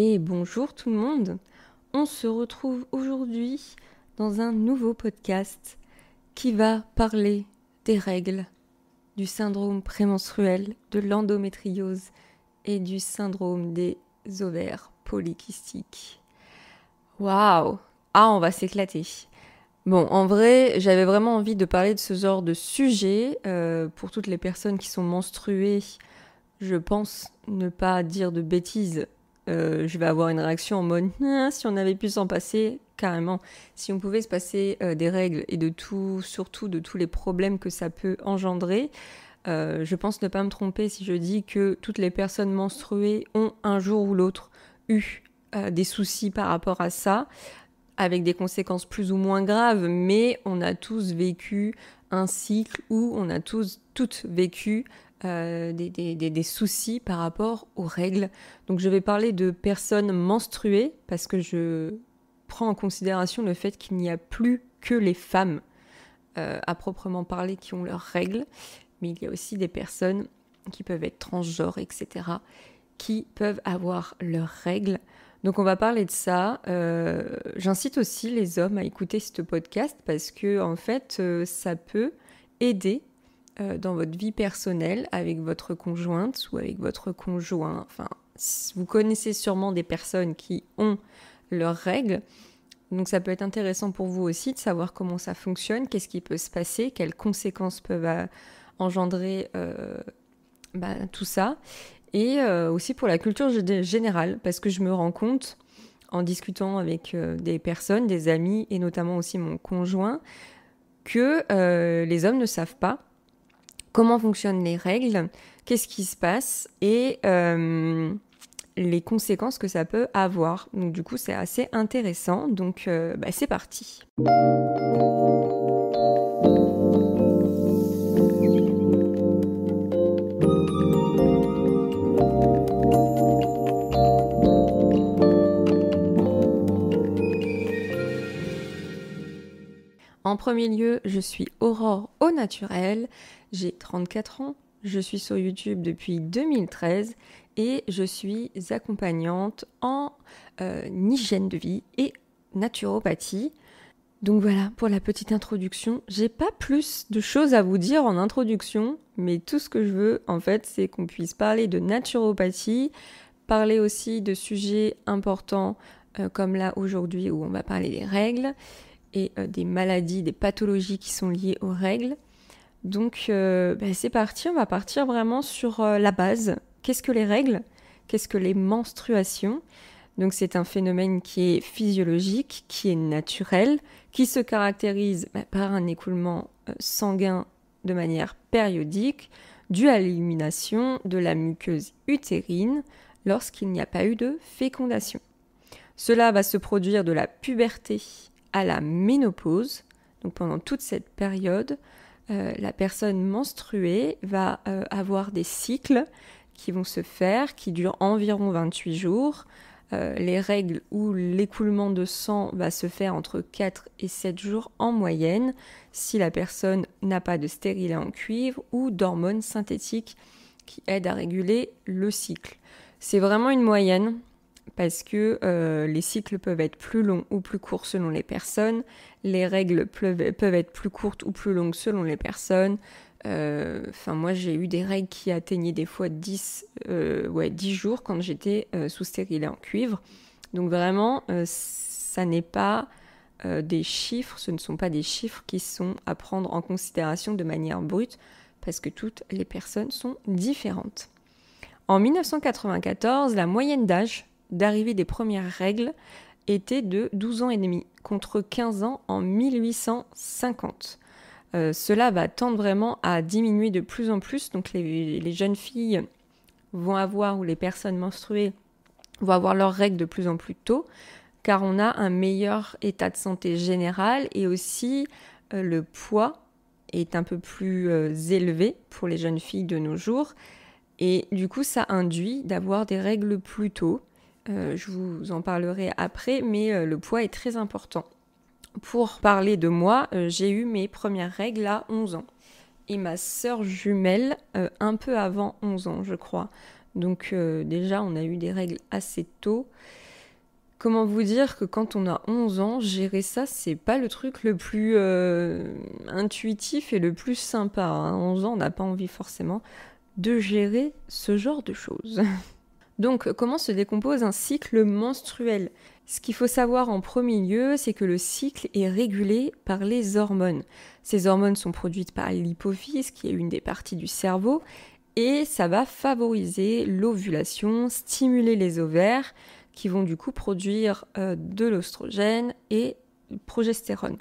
Et bonjour tout le monde, on se retrouve aujourd'hui dans un nouveau podcast qui va parler des règles, du syndrome prémenstruel, de l'endométriose et du syndrome des ovaires polykystiques. Waouh! Ah, on va s'éclater. Bon, en vrai, j'avais vraiment envie de parler de ce genre de sujet pour toutes les personnes qui sont menstruées. Je pense ne pas dire de bêtises. Je vais avoir une réaction en mode si on avait pu s'en passer, carrément. Si on pouvait se passer des règles et de tout, surtout de tous les problèmes que ça peut engendrer, je pense ne pas me tromper si je dis que toutes les personnes menstruées ont un jour ou l'autre eu des soucis par rapport à ça, avec des conséquences plus ou moins graves, mais on a tous vécu un cycle où on a toutes vécu des soucis par rapport aux règles. Donc je vais parler de personnes menstruées parce que je prends en considération le fait qu'il n'y a plus que les femmes à proprement parler qui ont leurs règles, mais il y a aussi des personnes qui peuvent être transgenres, etc., qui peuvent avoir leurs règles. Donc on va parler de ça. J'incite aussi les hommes à écouter ce podcast parce que en fait, ça peut aider dans votre vie personnelle avec votre conjointe ou avec votre conjoint. Enfin, vous connaissez sûrement des personnes qui ont leurs règles. Donc ça peut être intéressant pour vous aussi de savoir comment ça fonctionne, qu'est-ce qui peut se passer, quelles conséquences peuvent engendrer tout ça. Et aussi pour la culture générale, parce que je me rends compte, en discutant avec des personnes, des amis, et notamment aussi mon conjoint, que les hommes ne savent pas comment fonctionnent les règles, qu'est-ce qui se passe, et les conséquences que ça peut avoir. Donc du coup, c'est assez intéressant. Donc c'est parti. En premier lieu, je suis Aurore au naturel, j'ai 34 ans, je suis sur YouTube depuis 2013 et je suis accompagnante en hygiène de vie et naturopathie. Donc voilà pour la petite introduction. J'ai pas plus de choses à vous dire en introduction, mais tout ce que je veux en fait, c'est qu'on puisse parler de naturopathie, parler aussi de sujets importants comme là aujourd'hui où on va parler des règles et des maladies, des pathologies qui sont liées aux règles. Donc c'est parti, on va partir vraiment sur la base. Qu'est-ce que les règles ? Qu'est-ce que les menstruations ? Donc c'est un phénomène qui est physiologique, qui est naturel, qui se caractérise par un écoulement sanguin de manière périodique, dû à l'élimination de la muqueuse utérine lorsqu'il n'y a pas eu de fécondation. Cela va se produire de la puberté à la ménopause. Donc pendant toute cette période, la personne menstruée va avoir des cycles qui vont se faire, qui durent environ 28 jours. Les règles où l'écoulement de sang va se faire entre 4 et 7 jours en moyenne, si la personne n'a pas de stérilet en cuivre ou d'hormones synthétiques qui aident à réguler le cycle. C'est vraiment une moyenne, parce que les cycles peuvent être plus longs ou plus courts selon les personnes, les règles peuvent être plus courtes ou plus longues selon les personnes. Moi j'ai eu des règles qui atteignaient des fois 10 jours quand j'étais sous stérilet en cuivre. Donc vraiment, ça n'est pas des chiffres, ce ne sont pas des chiffres qui sont à prendre en considération de manière brute, parce que toutes les personnes sont différentes. En 1994, la moyenne d'âge d'arrivée des premières règles était de 12 ans et demi, contre 15 ans en 1850. Cela va tendre vraiment à diminuer de plus en plus, donc les jeunes filles vont avoir, ou les personnes menstruées vont avoir leurs règles de plus en plus tôt, car on a un meilleur état de santé général et aussi le poids est un peu plus élevé pour les jeunes filles de nos jours, et du coup ça induit d'avoir des règles plus tôt. Je vous en parlerai après, mais le poids est très important. Pour parler de moi, j'ai eu mes premières règles à 11 ans. Et ma sœur jumelle un peu avant 11 ans, je crois. Donc déjà, on a eu des règles assez tôt. Comment vous dire que quand on a 11 ans, gérer ça, c'est pas le truc le plus intuitif et le plus sympa. À 11 ans, on n'a pas envie forcément de gérer ce genre de choses. Donc, comment se décompose un cycle menstruel? Ce qu'il faut savoir en premier lieu, c'est que le cycle est régulé par les hormones. Ces hormones sont produites par l'hypophyse, qui est une des parties du cerveau, et ça va favoriser l'ovulation, stimuler les ovaires, qui vont du coup produire de l'oestrogène et progestérone.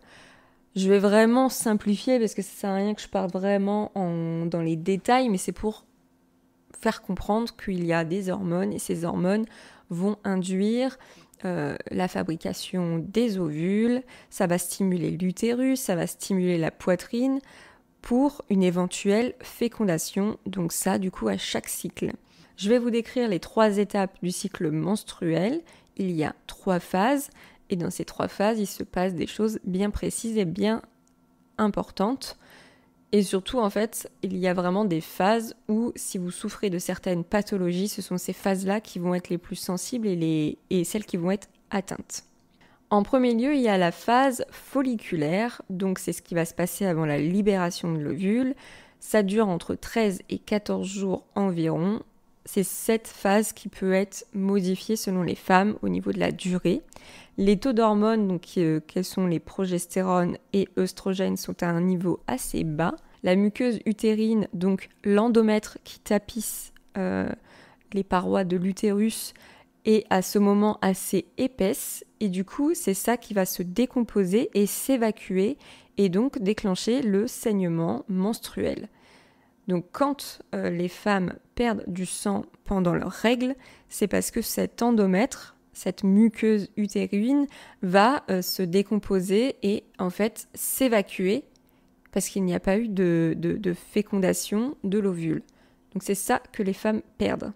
Je vais vraiment simplifier parce que ça sert à rien que je parte vraiment dans les détails, mais c'est pour faire comprendre qu'il y a des hormones et ces hormones vont induire la fabrication des ovules, ça va stimuler l'utérus, ça va stimuler la poitrine pour une éventuelle fécondation, donc ça du coup à chaque cycle. Je vais vous décrire les 3 étapes du cycle menstruel. Il y a 3 phases et dans ces 3 phases, il se passe des choses bien précises et bien importantes. Et surtout, en fait, il y a vraiment des phases où, si vous souffrez de certaines pathologies, ce sont ces phases-là qui vont être les plus sensibles et celles qui vont être atteintes. En premier lieu, il y a la phase folliculaire, donc c'est ce qui va se passer avant la libération de l'ovule. Ça dure entre 13 et 14 jours environ. C'est cette phase qui peut être modifiée selon les femmes au niveau de la durée. Les taux d'hormones, donc quels sont les progestérones et œstrogènes, sont à un niveau assez bas. La muqueuse utérine, donc l'endomètre qui tapisse les parois de l'utérus, est à ce moment assez épaisse et du coup c'est ça qui va se décomposer et s'évacuer et donc déclencher le saignement menstruel. Donc quand les femmes perdent du sang pendant leurs règles, c'est parce que cet endomètre, cette muqueuse utérine, va se décomposer et en fait s'évacuer parce qu'il n'y a pas eu de fécondation de l'ovule. Donc c'est ça que les femmes perdent.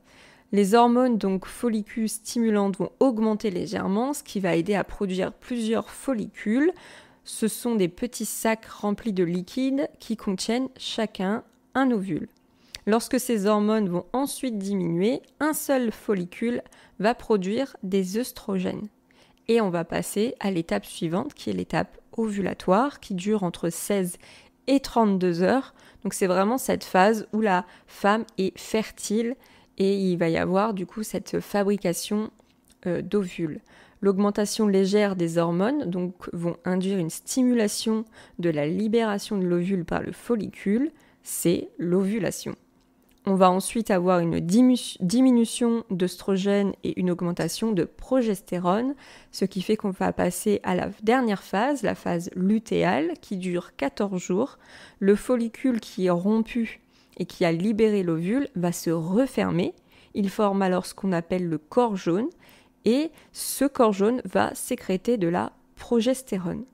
Les hormones donc follicules stimulantes vont augmenter légèrement, ce qui va aider à produire plusieurs follicules. Ce sont des petits sacs remplis de liquide qui contiennent chacun un ovule. Lorsque ces hormones vont ensuite diminuer, un seul follicule va produire des œstrogènes. Et on va passer à l'étape suivante, qui est l'étape ovulatoire, qui dure entre 16 et 32 heures. Donc c'est vraiment cette phase où la femme est fertile et il va y avoir du coup cette fabrication d'ovules. L'augmentation légère des hormones donc, vont induire une stimulation de la libération de l'ovule par le follicule, c'est l'ovulation. On va ensuite avoir une diminution d'œstrogène et une augmentation de progestérone, ce qui fait qu'on va passer à la dernière phase, la phase lutéale, qui dure 14 jours. Le follicule qui est rompu et qui a libéré l'ovule va se refermer. Il forme alors ce qu'on appelle le corps jaune, et ce corps jaune va sécréter de la progestérone.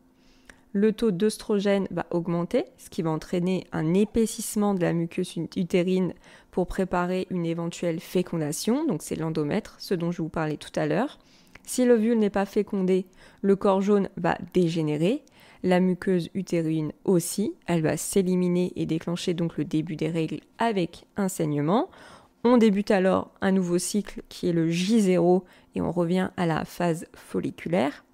Le taux d'œstrogène va augmenter, ce qui va entraîner un épaississement de la muqueuse utérine pour préparer une éventuelle fécondation, donc c'est l'endomètre, ce dont je vous parlais tout à l'heure. Si l'ovule n'est pas fécondé, le corps jaune va dégénérer, la muqueuse utérine aussi, elle va s'éliminer et déclencher donc le début des règles avec un saignement. On débute alors un nouveau cycle qui est le J0 et on revient à la phase folliculaire.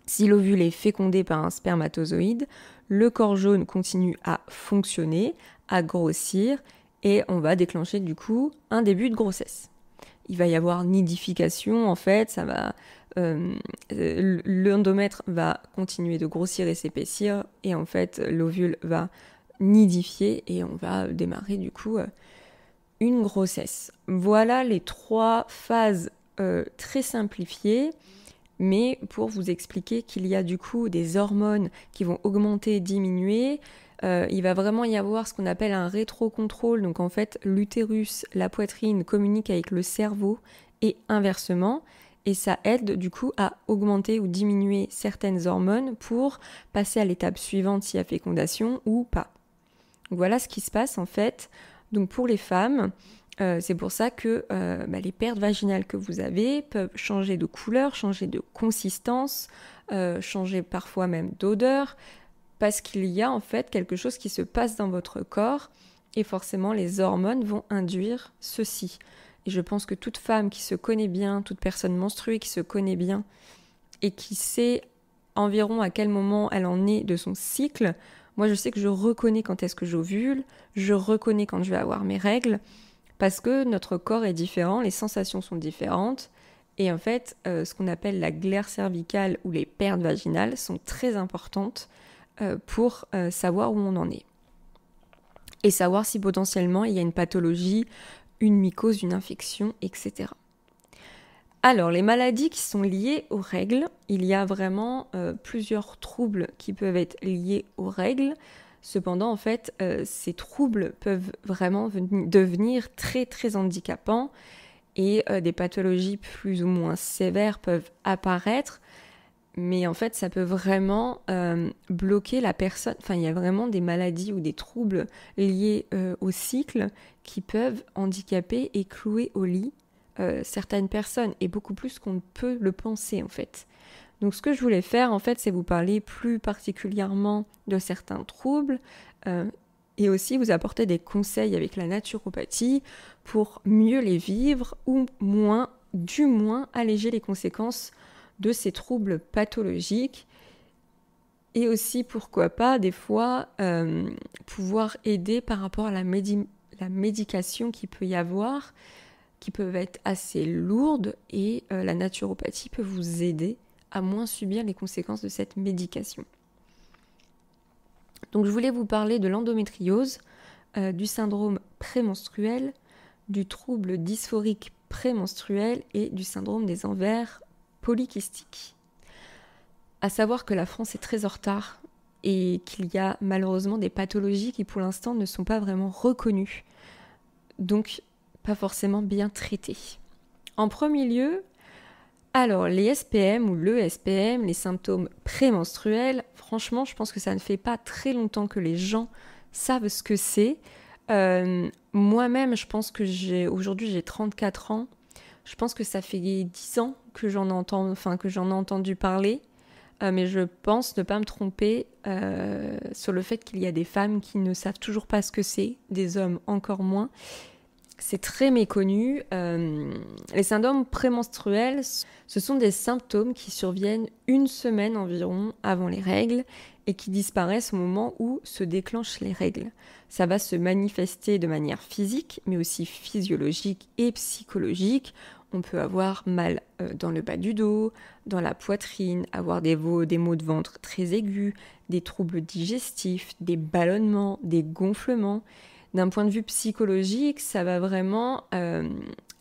Si l'ovule est fécondé par un spermatozoïde, le corps jaune continue à fonctionner, à grossir et on va déclencher du coup un début de grossesse. Il va y avoir nidification en fait, l'endomètre va continuer de grossir et s'épaissir et en fait l'ovule va nidifier et on va démarrer du coup une grossesse. Voilà les 3 phases très simplifiées. Mais pour vous expliquer qu'il y a du coup des hormones qui vont augmenter et diminuer, il va vraiment y avoir ce qu'on appelle un rétrocontrôle. Donc en fait, l'utérus, la poitrine communiquent avec le cerveau et inversement. Et ça aide du coup à augmenter ou diminuer certaines hormones pour passer à l'étape suivante s'il y a fécondation ou pas. Donc voilà ce qui se passe en fait. Donc pour les femmes, c'est pour ça que les pertes vaginales que vous avez peuvent changer de couleur, changer de consistance, changer parfois même d'odeur, parce qu'il y a en fait quelque chose qui se passe dans votre corps et forcément les hormones vont induire ceci. et je pense que toute femme qui se connaît bien, toute personne menstruée qui se connaît bien et qui sait environ à quel moment elle en est de son cycle, moi je sais que je reconnais quand est-ce que j'ovule, je reconnais quand je vais avoir mes règles, parce que notre corps est différent, les sensations sont différentes, et en fait, ce qu'on appelle la glaire cervicale ou les pertes vaginales sont très importantes pour savoir où on en est. Et savoir si potentiellement il y a une pathologie, une mycose, une infection, etc. Alors, les maladies qui sont liées aux règles, il y a vraiment plusieurs troubles qui peuvent être liés aux règles. Cependant, en fait, ces troubles peuvent vraiment devenir très très handicapants et des pathologies plus ou moins sévères peuvent apparaître. Mais en fait, ça peut vraiment bloquer la personne. Enfin, il y a vraiment des maladies ou des troubles liés au cycle qui peuvent handicaper et clouer au lit certaines personnes, et beaucoup plus qu'on ne peut le penser, en fait. Donc, ce que je voulais faire, en fait, c'est vous parler plus particulièrement de certains troubles et aussi vous apporter des conseils avec la naturopathie pour mieux les vivre ou du moins alléger les conséquences de ces troubles pathologiques, et aussi, pourquoi pas, des fois, pouvoir aider par rapport à la médication qu'il peut y avoir, qui peuvent être assez lourdes, et la naturopathie peut vous aider à moins subir les conséquences de cette médication. Donc je voulais vous parler de l'endométriose, du syndrome prémenstruel, du trouble dysphorique prémenstruel et du syndrome des ovaires polykystiques. À savoir que la France est très en retard et qu'il y a malheureusement des pathologies qui pour l'instant ne sont pas vraiment reconnues, donc pas forcément bien traitées. En premier lieu, alors les SPM ou le SPM, les symptômes prémenstruels, franchement je pense que ça ne fait pas très longtemps que les gens savent ce que c'est. Moi-même je pense que aujourd'hui j'ai 34 ans, je pense que ça fait 10 ans que j'en ai entendu parler, mais je pense ne pas me tromper sur le fait qu'il y a des femmes qui ne savent toujours pas ce que c'est, des hommes encore moins. C'est très méconnu. Les syndromes prémenstruels, ce sont des symptômes qui surviennent une semaine environ avant les règles et qui disparaissent au moment où se déclenchent les règles. Ça va se manifester de manière physique, mais aussi physiologique et psychologique. On peut avoir mal dans le bas du dos, dans la poitrine, avoir des maux de ventre très aigus, des troubles digestifs, des ballonnements, des gonflements. D'un point de vue psychologique, ça va vraiment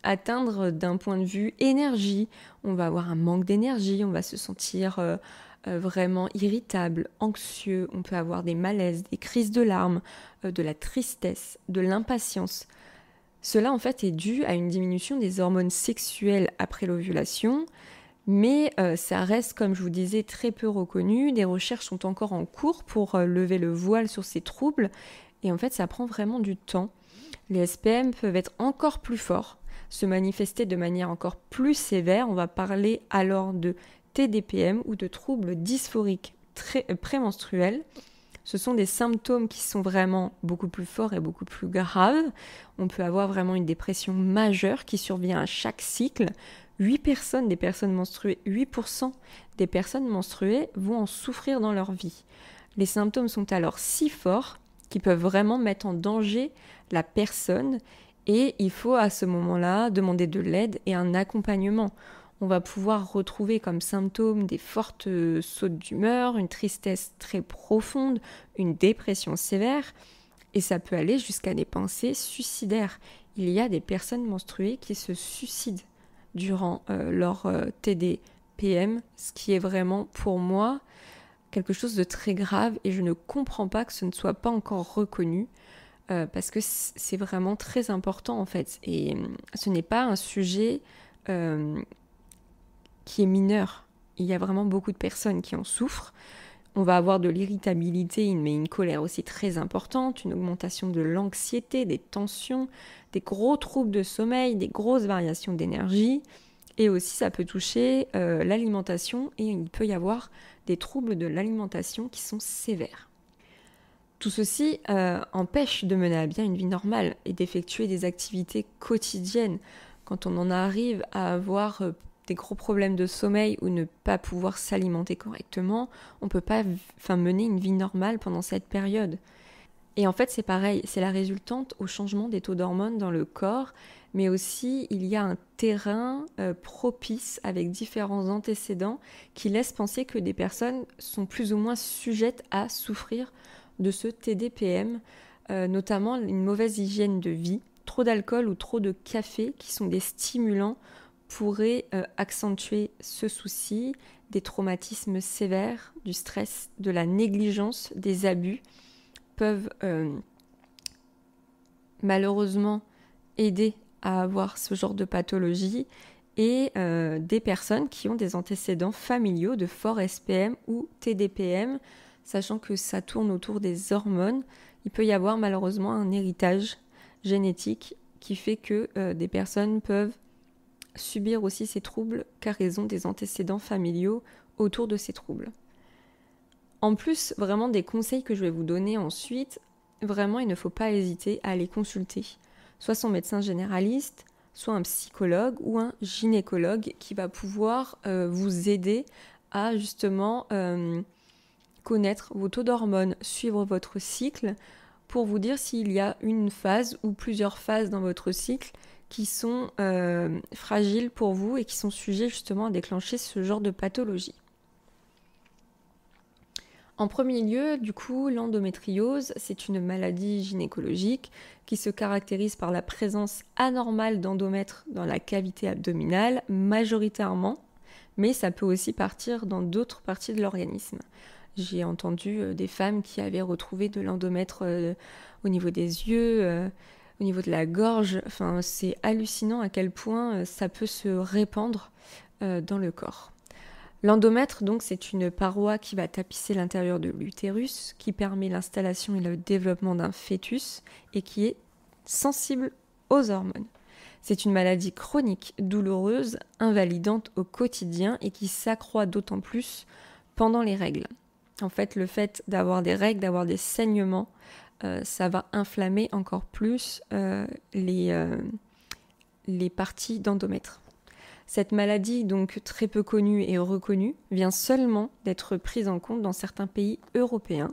atteindre d'un point de vue énergie. On va avoir un manque d'énergie, on va se sentir vraiment irritable, anxieux, on peut avoir des malaises, des crises de larmes, de la tristesse, de l'impatience. Cela en fait est dû à une diminution des hormones sexuelles après l'ovulation, mais ça reste, comme je vous disais, très peu reconnu. Des recherches sont encore en cours pour lever le voile sur ces troubles, et en fait ça prend vraiment du temps. Les SPM peuvent être encore plus forts, se manifester de manière encore plus sévère. On va parler alors de TDPM ou de troubles dysphoriques prémenstruels. Ce sont des symptômes qui sont vraiment beaucoup plus forts et beaucoup plus graves. On peut avoir vraiment une dépression majeure qui survient à chaque cycle. 8% des personnes menstruées vont en souffrir dans leur vie. Les symptômes sont alors si forts qu'ils peuvent vraiment mettre en danger la personne, et il faut à ce moment-là demander de l'aide et un accompagnement. On va pouvoir retrouver comme symptômes des fortes sautes d'humeur, une tristesse très profonde, une dépression sévère, et ça peut aller jusqu'à des pensées suicidaires. Il y a des personnes menstruées qui se suicident durant leur TDPM, ce qui est vraiment pour moi quelque chose de très grave, et je ne comprends pas que ce ne soit pas encore reconnu, parce que c'est vraiment très important en fait, et ce n'est pas un sujet qui est mineur. Il y a vraiment beaucoup de personnes qui en souffrent. On va avoir de l'irritabilité, mais une colère aussi très importante, une augmentation de l'anxiété, des tensions, des gros troubles de sommeil, des grosses variations d'énergie. Et aussi, ça peut toucher l'alimentation, et il peut y avoir des troubles de l'alimentation qui sont sévères. Tout ceci empêche de mener à bien une vie normale et d'effectuer des activités quotidiennes. quand on en arrive à avoir des gros problèmes de sommeil ou ne pas pouvoir s'alimenter correctement, on ne peut pas mener une vie normale pendant cette période. Et en fait, c'est pareil, c'est la résultante au changement des taux d'hormones dans le corps, mais aussi il y a un terrain propice avec différents antécédents qui laissent penser que des personnes sont plus ou moins sujettes à souffrir de ce TDPM, notamment une mauvaise hygiène de vie, trop d'alcool ou trop de café qui sont des stimulants pourraient accentuer ce souci, des traumatismes sévères, du stress, de la négligence, des abus peuvent malheureusement aider à avoir ce genre de pathologie et des personnes qui ont des antécédents familiaux de fort SPM ou TDPM, sachant que ça tourne autour des hormones, il peut y avoir malheureusement un héritage génétique qui fait que des personnes peuvent subir aussi ces troubles car ils ont des antécédents familiaux autour de ces troubles. En plus, vraiment des conseils que je vais vous donner ensuite, vraiment il ne faut pas hésiter à aller consulter soit son médecin généraliste, soit un psychologue ou un gynécologue qui va pouvoir vous aider à justement connaître vos taux d'hormones, suivre votre cycle pour vous dire s'il y a une phase ou plusieurs phases dans votre cycle qui sont fragiles pour vous et qui sont sujets justement à déclencher ce genre de pathologie. En premier lieu, du coup, l'endométriose, c'est une maladie gynécologique qui se caractérise par la présence anormale d'endomètre dans la cavité abdominale, majoritairement, mais ça peut aussi partir dans d'autres parties de l'organisme. J'ai entendu des femmes qui avaient retrouvé de l'endomètre au niveau des yeux, au niveau de la gorge. Enfin, c'est hallucinant à quel point ça peut se répandre dans le corps. L'endomètre, donc, c'est une paroi qui va tapisser l'intérieur de l'utérus, qui permet l'installation et le développement d'un fœtus et qui est sensible aux hormones. C'est une maladie chronique, douloureuse, invalidante au quotidien et qui s'accroît d'autant plus pendant les règles. En fait, le fait d'avoir des règles, d'avoir des saignements, ça va inflammer encore plus les parties d'endomètre. Cette maladie, donc très peu connue et reconnue, vient seulement d'être prise en compte dans certains pays européens.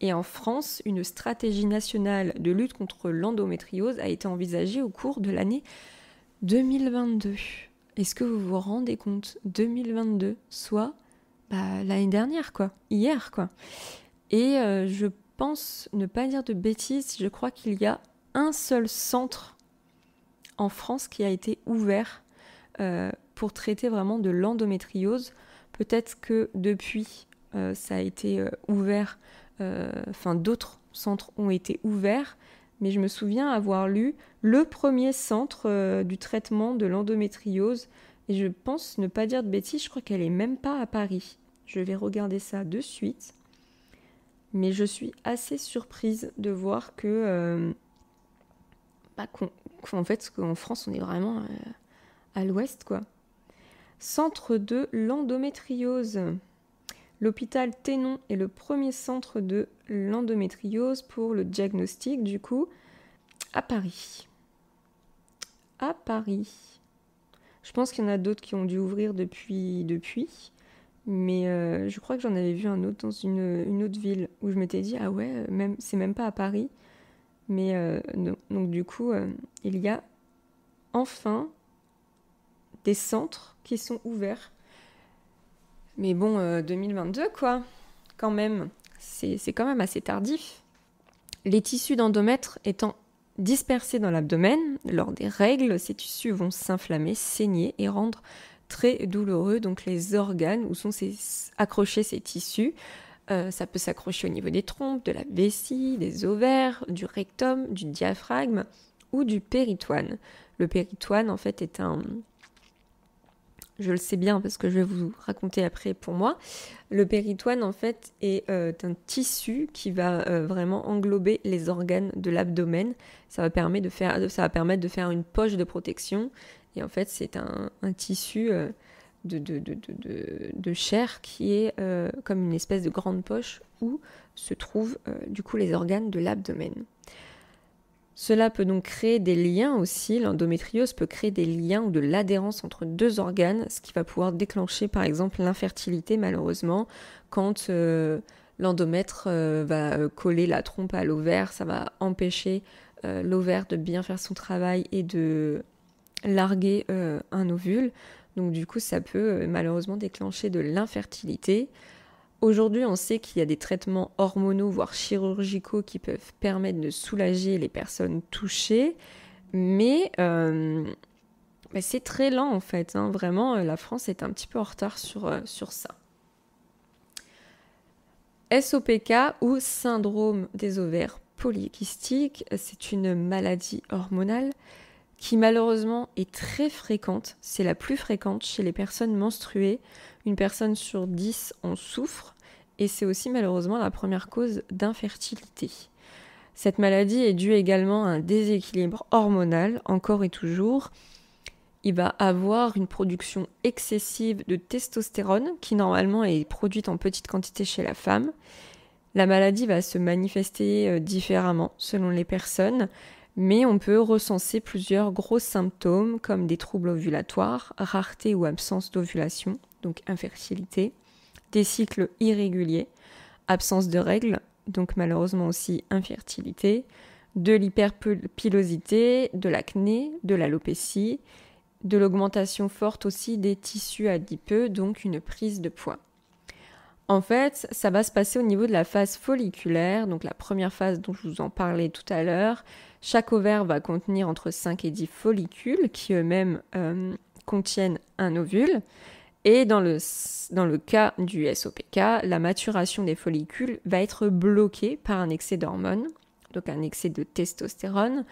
Et en France, une stratégie nationale de lutte contre l'endométriose a été envisagée au cours de l'année 2022. Est-ce que vous vous rendez compte ? 2022, soit l'année dernière, hier. Et je pense ne pas dire de bêtises, je crois qu'il y a un seul centre en France qui a été ouvert pour traiter vraiment de l'endométriose. Peut-être que depuis ça a été ouvert, d'autres centres ont été ouverts, mais je me souviens avoir lu le premier centre du traitement de l'endométriose, et je pense ne pas dire de bêtises, je crois qu'elle est même pas à Paris. Je vais regarder ça de suite, mais je suis assez surprise de voir que qu'en France on est vraiment à l'ouest, quoi. Centre de l'endométriose. L'hôpital Ténon est le premier centre de l'endométriose pour le diagnostic, du coup, à Paris. À Paris. Je pense qu'il y en a d'autres qui ont dû ouvrir depuis. Mais je crois que j'en avais vu un autre dans une autre ville où je m'étais dit, ah ouais, c'est même pas à Paris. Mais non. Donc du coup, il y a enfin des centres qui sont ouverts. Mais bon, 2022, quoi. Quand même, c'est quand même assez tardif. Les tissus d'endomètre étant dispersés dans l'abdomen, lors des règles, ces tissus vont s'inflammer, saigner et rendre très douloureux donc les organes où sont accrochés ces tissus. Ça peut s'accrocher au niveau des trompes, de la vessie, des ovaires, du rectum, du diaphragme ou du péritoine. Le péritoine, en fait, est un... Je le sais bien parce que je vais vous raconter après pour moi. Le péritoine, en fait, est un tissu qui va vraiment englober les organes de l'abdomen. Ça va permettre de faire une poche de protection. Et en fait, c'est un tissu de chair qui est comme une espèce de grande poche où se trouvent du coup les organes de l'abdomen. Cela peut donc créer des liens aussi, l'endométriose peut créer des liens ou de l'adhérence entre deux organes, ce qui va pouvoir déclencher par exemple l'infertilité malheureusement, quand l'endomètre va coller la trompe à l'ovaire, ça va empêcher l'ovaire de bien faire son travail et de larguer un ovule. Donc du coup ça peut malheureusement déclencher de l'infertilité. Aujourd'hui, on sait qu'il y a des traitements hormonaux, voire chirurgicaux, qui peuvent permettre de soulager les personnes touchées, mais c'est très lent en fait. Vraiment, la France est un petit peu en retard sur ça. SOPK ou syndrome des ovaires polykystiques, c'est une maladie hormonale qui malheureusement est très fréquente. C'est la plus fréquente chez les personnes menstruées. Une personne sur 10 en souffre et c'est aussi malheureusement la première cause d'infertilité. Cette maladie est due également à un déséquilibre hormonal, encore et toujours. Il va avoir une production excessive de testostérone qui normalement est produite en petite quantité chez la femme. La maladie va se manifester différemment selon les personnes, mais on peut recenser plusieurs gros symptômes comme des troubles ovulatoires, rareté ou absence d'ovulation, donc infertilité, des cycles irréguliers, absence de règles, donc malheureusement aussi infertilité, de l'hyperpilosité, de l'acné, de l'alopécie, de l'augmentation forte aussi des tissus adipeux, donc une prise de poids. En fait, ça va se passer au niveau de la phase folliculaire, donc la première phase dont je vous en parlais tout à l'heure. Chaque ovaire va contenir entre 5 et 10 follicules qui eux-mêmes contiennent un ovule. Et dans le cas du SOPK, la maturation des follicules va être bloquée par un excès d'hormones, donc un excès de testostérone.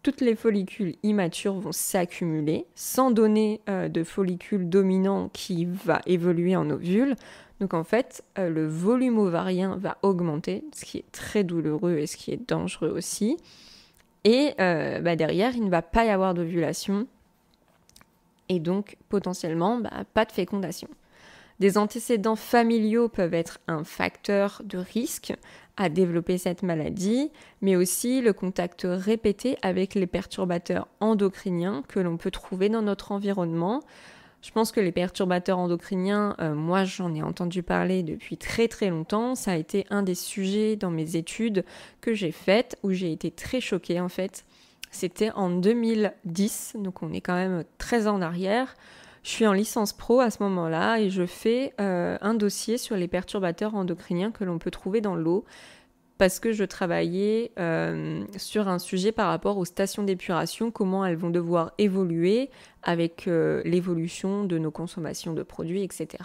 Toutes les follicules immatures vont s'accumuler sans donner de follicules dominants qui va évoluer en ovule. Donc en fait, le volume ovarien va augmenter, ce qui est très douloureux et ce qui est dangereux aussi. Et derrière, il ne va pas y avoir d'ovulation et donc potentiellement pas de fécondation. Des antécédents familiaux peuvent être un facteur de risque à développer cette maladie, mais aussi le contact répété avec les perturbateurs endocriniens que l'on peut trouver dans notre environnement. Je pense que les perturbateurs endocriniens, moi j'en ai entendu parler depuis très très longtemps. Ça a été un des sujets dans mes études que j'ai faites où j'ai été très choquée en fait. C'était en 2010, donc on est quand même 13 ans en arrière. Je suis en licence pro à ce moment-là et je fais un dossier sur les perturbateurs endocriniens que l'on peut trouver dans l'eau parce que je travaillais sur un sujet par rapport aux stations d'épuration, comment elles vont devoir évoluer avec l'évolution de nos consommations de produits, etc.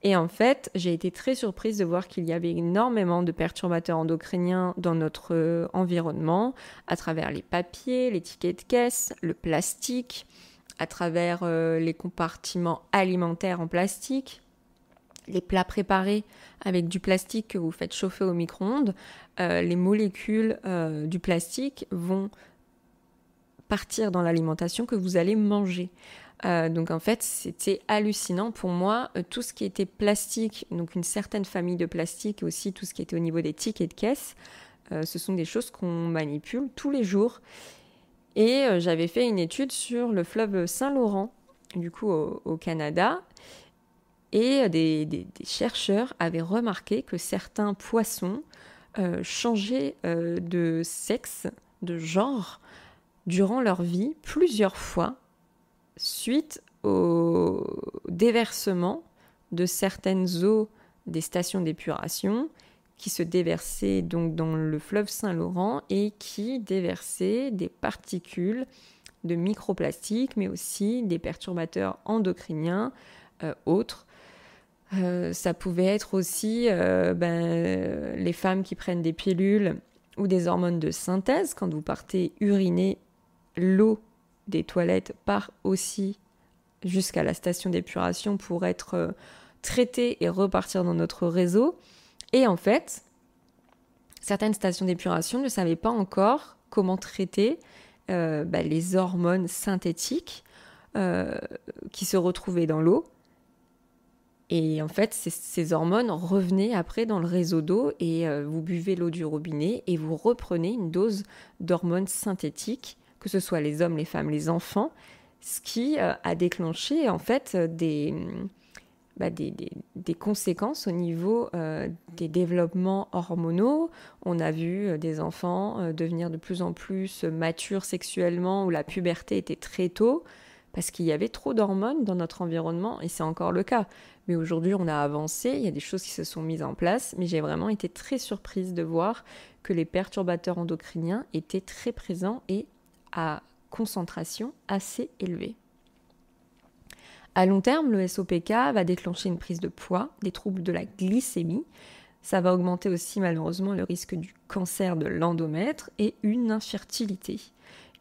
Et en fait, j'ai été très surprise de voir qu'il y avait énormément de perturbateurs endocriniens dans notre environnement, à travers les papiers, les tickets de caisse, le plastique, à travers les compartiments alimentaires en plastique, les plats préparés avec du plastique que vous faites chauffer au micro-ondes, les molécules du plastique vont partir dans l'alimentation que vous allez manger. Donc en fait, c'était hallucinant pour moi. Tout ce qui était plastique, donc une certaine famille de plastique, et aussi tout ce qui était au niveau des tickets de caisse, ce sont des choses qu'on manipule tous les jours. Et j'avais fait une étude sur le fleuve Saint-Laurent, du coup au Canada, et des chercheurs avaient remarqué que certains poissons changeaient de sexe, de genre, durant leur vie plusieurs fois, suite au déversement de certaines eaux des stations d'épuration qui se déversaient donc dans le fleuve Saint-Laurent et qui déversaient des particules de microplastiques, mais aussi des perturbateurs endocriniens autres. Ça pouvait être aussi les femmes qui prennent des pilules ou des hormones de synthèse. Quand vous partez uriner, l'eau des toilettes part aussi jusqu'à la station d'épuration pour être traitée et repartir dans notre réseau. Et en fait, certaines stations d'épuration ne savaient pas encore comment traiter les hormones synthétiques qui se retrouvaient dans l'eau. Et en fait, ces hormones revenaient après dans le réseau d'eau et vous buvez l'eau du robinet et vous reprenez une dose d'hormones synthétiques, que ce soit les hommes, les femmes, les enfants, ce qui a déclenché en fait des conséquences au niveau des développements hormonaux. On a vu des enfants devenir de plus en plus matures sexuellement, où la puberté était très tôt, parce qu'il y avait trop d'hormones dans notre environnement, et c'est encore le cas. Mais aujourd'hui, on a avancé, il y a des choses qui se sont mises en place, mais j'ai vraiment été très surprise de voir que les perturbateurs endocriniens étaient très présents et à concentration assez élevée. À long terme, le SOPK va déclencher une prise de poids, des troubles de la glycémie. Ça va augmenter aussi malheureusement le risque du cancer de l'endomètre et une infertilité.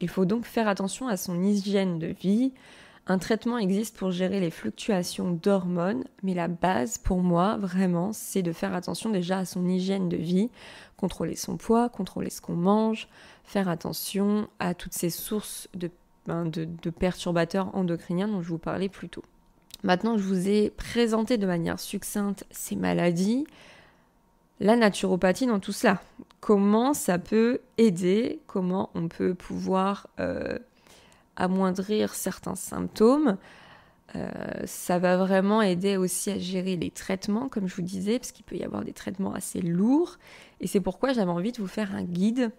Il faut donc faire attention à son hygiène de vie. Un traitement existe pour gérer les fluctuations d'hormones, mais la base pour moi, vraiment, c'est de faire attention déjà à son hygiène de vie, contrôler son poids, contrôler ce qu'on mange, faire attention à toutes ces sources de perturbateurs endocriniens dont je vous parlais plus tôt. Maintenant que je vous ai présenté de manière succincte ces maladies, la naturopathie dans tout cela, comment ça peut aider, comment on peut pouvoir amoindrir certains symptômes. Ça va vraiment aider aussi à gérer les traitements, comme je vous disais, parce qu'il peut y avoir des traitements assez lourds. Et c'est pourquoi j'avais envie de vous faire un guide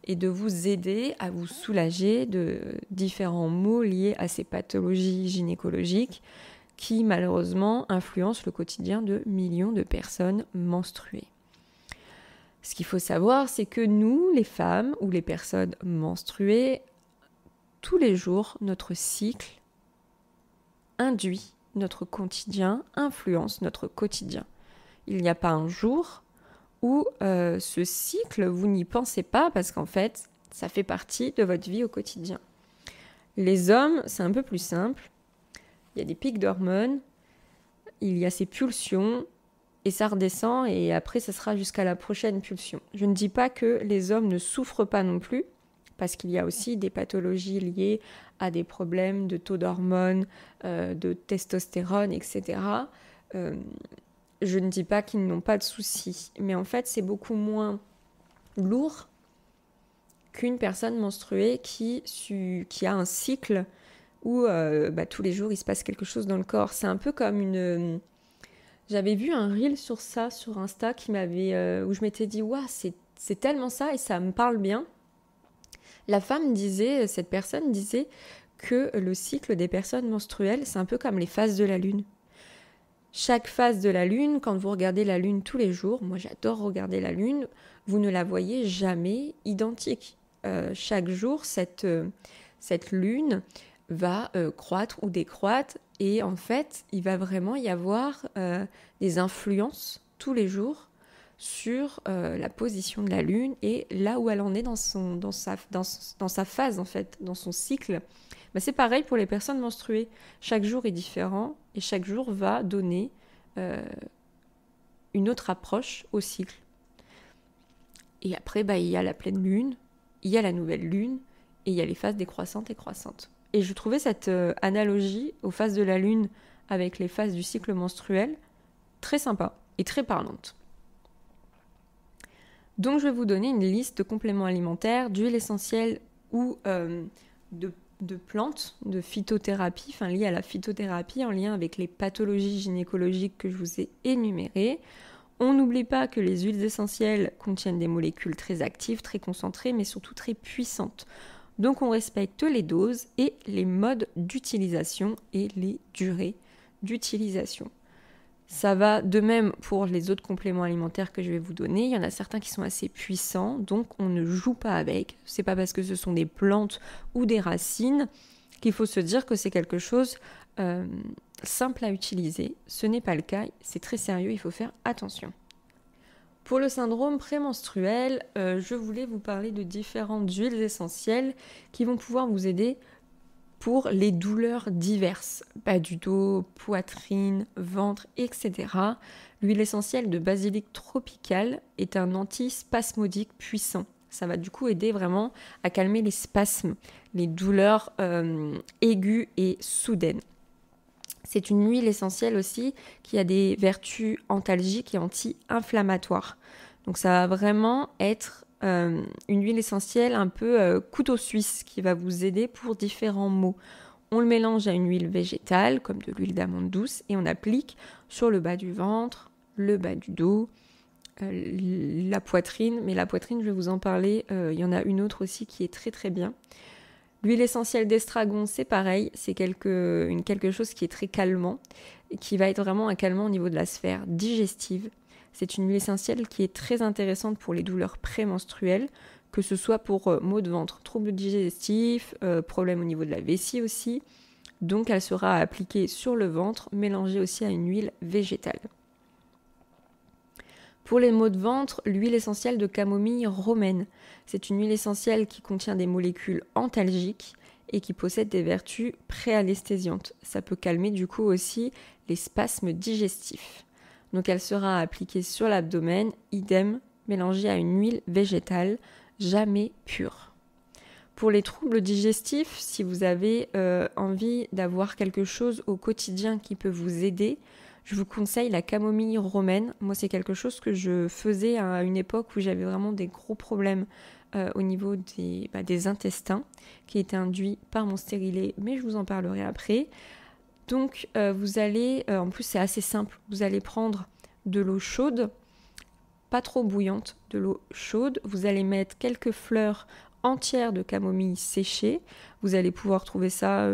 et de vous aider à vous soulager de différents maux liés à ces pathologies gynécologiques qui malheureusement influencent le quotidien de millions de personnes menstruées. Ce qu'il faut savoir, c'est que nous, les femmes ou les personnes menstruées, tous les jours, notre cycle induit notre quotidien, influence notre quotidien. Il n'y a pas un jour où ce cycle, vous n'y pensez pas parce qu'en fait, ça fait partie de votre vie au quotidien. Les hommes, c'est un peu plus simple. Il y a des pics d'hormones, il y a ces pulsions, et ça redescend, et après, ça sera jusqu'à la prochaine pulsion. Je ne dis pas que les hommes ne souffrent pas non plus, parce qu'il y a aussi des pathologies liées à des problèmes de taux d'hormones, de testostérone, etc. Je ne dis pas qu'ils n'ont pas de soucis, mais en fait, c'est beaucoup moins lourd qu'une personne menstruée qui a un cycle où tous les jours, il se passe quelque chose dans le corps. C'est un peu comme une... J'avais vu un reel sur ça, sur Insta, où je m'étais dit « Waouh, c'est tellement ça et ça me parle bien ». Cette personne disait que le cycle des personnes menstruelles, c'est un peu comme les phases de la lune. Chaque phase de la lune, quand vous regardez la lune tous les jours, moi j'adore regarder la lune, vous ne la voyez jamais identique. Chaque jour, cette lune va croître ou décroître et en fait, il va vraiment y avoir des influences tous les jours sur la position de la lune et là où elle en est dans sa phase en fait, dans son cycle. C'est pareil pour les personnes menstruées. Chaque jour est différent et chaque jour va donner une autre approche au cycle. Et après, il y a la pleine lune, il y a la nouvelle lune et il y a les phases décroissantes et croissantes. Et je trouvais cette analogie aux phases de la lune avec les phases du cycle menstruel très sympa et très parlante. Donc je vais vous donner une liste de compléments alimentaires, d'huiles essentielles ou de plantes, de phytothérapie, liées à la phytothérapie en lien avec les pathologies gynécologiques que je vous ai énumérées. On n'oublie pas que les huiles essentielles contiennent des molécules très actives, très concentrées, mais surtout très puissantes. Donc on respecte les doses et les modes d'utilisation et les durées d'utilisation. Ça va de même pour les autres compléments alimentaires que je vais vous donner. Il y en a certains qui sont assez puissants, donc on ne joue pas avec. C'est pas parce que ce sont des plantes ou des racines qu'il faut se dire que c'est quelque chose simple à utiliser. Ce n'est pas le cas, c'est très sérieux, il faut faire attention. Pour le syndrome prémenstruel, je voulais vous parler de différentes huiles essentielles qui vont pouvoir vous aider pour les douleurs diverses, bas du dos, poitrine, ventre, etc. L'huile essentielle de basilic tropical est un antispasmodique puissant. Ça va du coup aider vraiment à calmer les spasmes, les douleurs aiguës et soudaines. C'est une huile essentielle aussi qui a des vertus antalgiques et anti-inflammatoires. Donc ça va vraiment être une huile essentielle un peu couteau suisse qui va vous aider pour différents maux. On le mélange à une huile végétale, comme de l'huile d'amande douce, et on applique sur le bas du ventre, le bas du dos, la poitrine. Mais la poitrine, je vais vous en parler, il y en a une autre aussi qui est très très bien. L'huile essentielle d'estragon, c'est pareil, c'est quelque chose qui est très calmant, et qui va être vraiment un calmant au niveau de la sphère digestive. C'est une huile essentielle qui est très intéressante pour les douleurs prémenstruelles, que ce soit pour maux de ventre, troubles digestifs, problèmes au niveau de la vessie aussi. Donc elle sera appliquée sur le ventre, mélangée aussi à une huile végétale. Pour les maux de ventre, l'huile essentielle de camomille romaine. C'est une huile essentielle qui contient des molécules antalgiques et qui possède des vertus préanesthésiantes. Ça peut calmer du coup aussi les spasmes digestifs. Donc elle sera appliquée sur l'abdomen, idem, mélangée à une huile végétale, jamais pure. Pour les troubles digestifs, si vous avez envie d'avoir quelque chose au quotidien qui peut vous aider, je vous conseille la camomille romaine. Moi, c'est quelque chose que je faisais à une époque où j'avais vraiment des gros problèmes au niveau des intestins qui étaient induits par mon stérilet, mais je vous en parlerai après. Donc, vous allez, en plus c'est assez simple, vous allez prendre de l'eau chaude, pas trop bouillante, de l'eau chaude. Vous allez mettre quelques fleurs entières de camomille séchées. Vous allez pouvoir trouver ça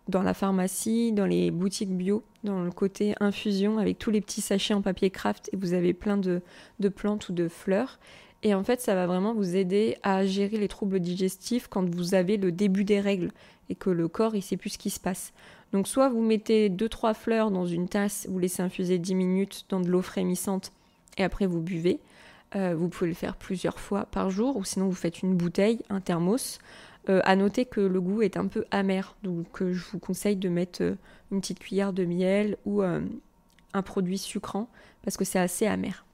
dans la pharmacie, dans les boutiques bio, dans le côté infusion, avec tous les petits sachets en papier craft, et vous avez plein de plantes ou de fleurs. Et en fait, ça va vraiment vous aider à gérer les troubles digestifs quand vous avez le début des règles et que le corps, il sait plus ce qui se passe. Donc soit vous mettez 2-3 fleurs dans une tasse, vous laissez infuser 10 minutes dans de l'eau frémissante et après vous buvez. Vous pouvez le faire plusieurs fois par jour, ou sinon vous faites une bouteille, un thermos. À noter que le goût est un peu amer, donc je vous conseille de mettre une petite cuillère de miel ou un produit sucrant parce que c'est assez amer.